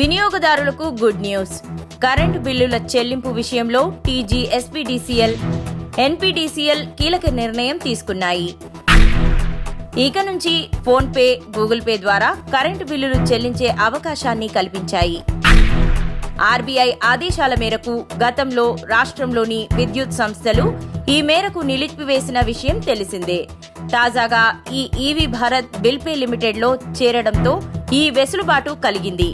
వినియోగదారులకు good news. Current బిల్లుల చెల్లింపు విషయంలో టీజీఎస్పీడీసీఎల్, ఎన్పీడీసీఎల్ కీలక నిర్ణయం తీసుకున్నాయి. ఇక నుంచి ఫోన్ పే, గూగుల్ పే ద్వారా కరెంటు బిల్లులు చెల్లించే అవకాశాన్ని కల్పించాయి. ఆర్బీఐ ఆదేశాల మేరకు గతంలో రాష్ట్రంలోని విద్యుత్ సంస్థలు ఈ మేరకు నిలిపివేసిన విషయం తెలిసిందే. తాజాగా ఈ ఈవీ భారత్ బిల్ పే లిమిటెడ్లో చేరడంతో ఈ వెసులుబాటు కలిగింది.